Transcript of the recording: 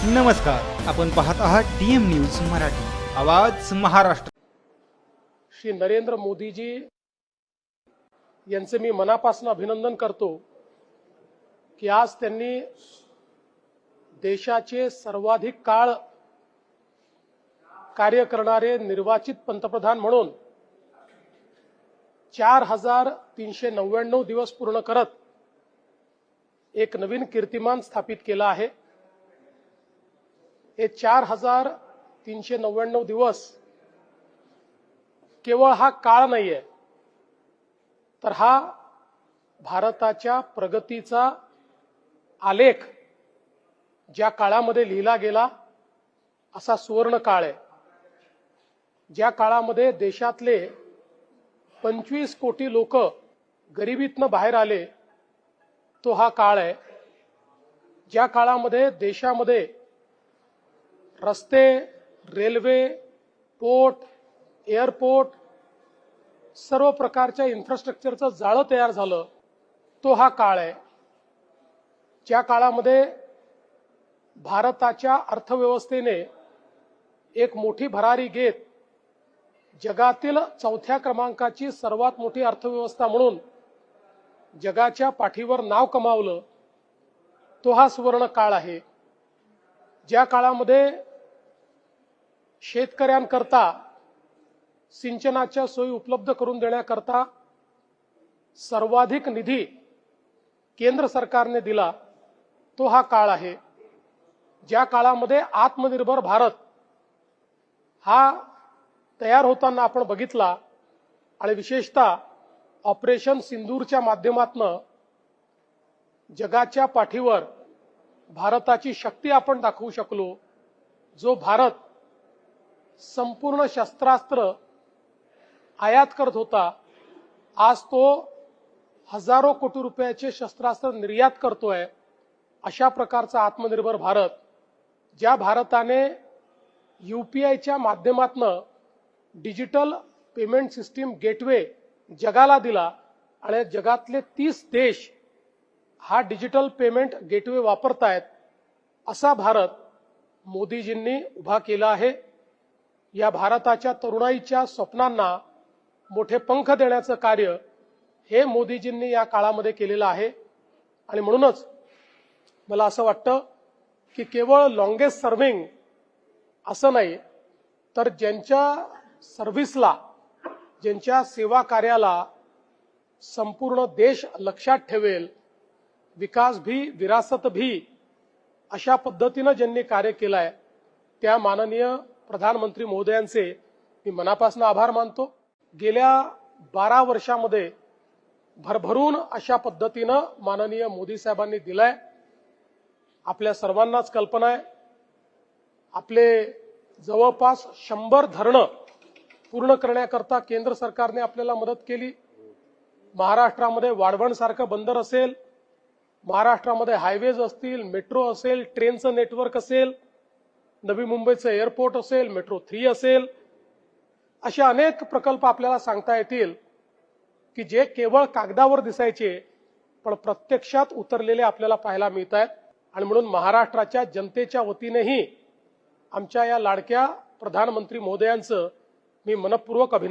नमस्कार, आपण पाहत आहात डीएम न्यूज मराठी, आवाज महाराष्ट्र। श्री नरेंद्र मोदीजी यांचे मी मनापासून अभिनंदन करतो की आज त्यांनी देशाचे सर्वाधिक काळ कार्य करणारे निर्वाचित पंतप्रधान म्हणून 4399 दिवस पूर्ण करत एक नवीन कीर्तिमान स्थापित केला आहे। हे 4399 दिवस केवळ हा काळ नाहीये, तर हा भारताच्या प्रगतीचा आलेख ज्या काळामध्ये लिहिला गेला असा सुवर्ण काळ आहे। ज्या काळामध्ये देशातले 25 कोटी लोक गरिबीतनं बाहेर आले तो हा काळ आहे। ज्या काळामध्ये देशामध्ये रस्ते, रेल्वे, पोर्ट, एअरपोर्ट सर्व प्रकारच्या इन्फ्रास्ट्रक्चरचं जाळं तयार झालं तो हा काळ आहे। ज्या काळामध्ये भारताच्या अर्थव्यवस्थेने एक मोठी भरारी घेत जगातील 4थ्या क्रमांकाची सर्वात मोठी अर्थव्यवस्था म्हणून जगाच्या पाठीवर नाव कमावलं तो हा सुवर्ण काळ आहे। ज्या काळामध्ये शेतकऱ्यांकरता सिंचनाच्या सोयी उपलब्ध करून देण्याकरता सर्वाधिक निधी केंद्र सरकारने दिला तो हा काळ आहे। ज्या काळामध्ये आत्मनिर्भर भारत हा तयार होताना आपण बघितला आणि विशेषतः ऑपरेशन सिंदूरच्या माध्यमातून जगाच्या पाठीवर भारताची शक्ती आपण दाखवू शकलो। जो भारत संपूर्ण शस्त्रास्त्र आयात करत होता, आज तो हजारो कोटी रुपयाचे शस्त्रास्त्र निर्यात करतोय। अशा प्रकारचा आत्मनिर्भर भारत, ज्या भारताने यूपीआयच्या माध्यमातून डिजिटल पेमेंट सिस्टीम गेटवे जगाला दिला आणि जगातले 30 देश हा डिजिटल पेमेंट गेटवे वापरतायत, असा भारत मोदीजींनी उभा केला आहे। या भारताच्या तरुणाईच्या स्वप्नांना मोठे पंख देण्याचं कार्य हे मोदीजींनी या काळामध्ये केलेलं आहे। आणि म्हणूनच मला असं वाटतं की केवळ लॉंगेस्ट सर्व्हिंग असं नाही, तर ज्यांच्या सर्व्हिसला, ज्यांच्या सेवा कार्याला संपूर्ण देश लक्षात ठेवेल, विकास भी विरासत भी अशा पद्धतीनं ज्यांनी कार्य केलंय त्या माननीय प्रधानमंत्री महोदयांचे मी मनापासून आभार मानतो। गेल्या 12 वर्षामध्ये भरभरून अशा पद्धतीनं माननीय मोदी साहेबांनी दिलाय। आपल्या सर्वांनाच कल्पना आहे, आपले जवळपास 100 धरणं पूर्ण करण्याकरता केंद्र सरकारने आपल्याला मदत केली। महाराष्ट्रामध्ये वाढवण सारखं बंदर असेल, महाराष्ट्रामध्ये हायवेज असतील, मेट्रो असेल, ट्रेनचं नेटवर्क असेल, नवी मुंबईचं एअरपोर्ट असेल, मेट्रो 3 असेल, असे अनेक प्रकल्प आपल्याला सांगता येतील की जे केवळ कागदावर दिसायचे पण प्रत्यक्षात उतरलेले आपल्याला पाहायला मिळत आहेत। आणि म्हणून महाराष्ट्राच्या जनतेच्या वतीनेही आमच्या या लाडक्या प्रधानमंत्री महोदयांचं मी मनपूर्वक अभिनंदन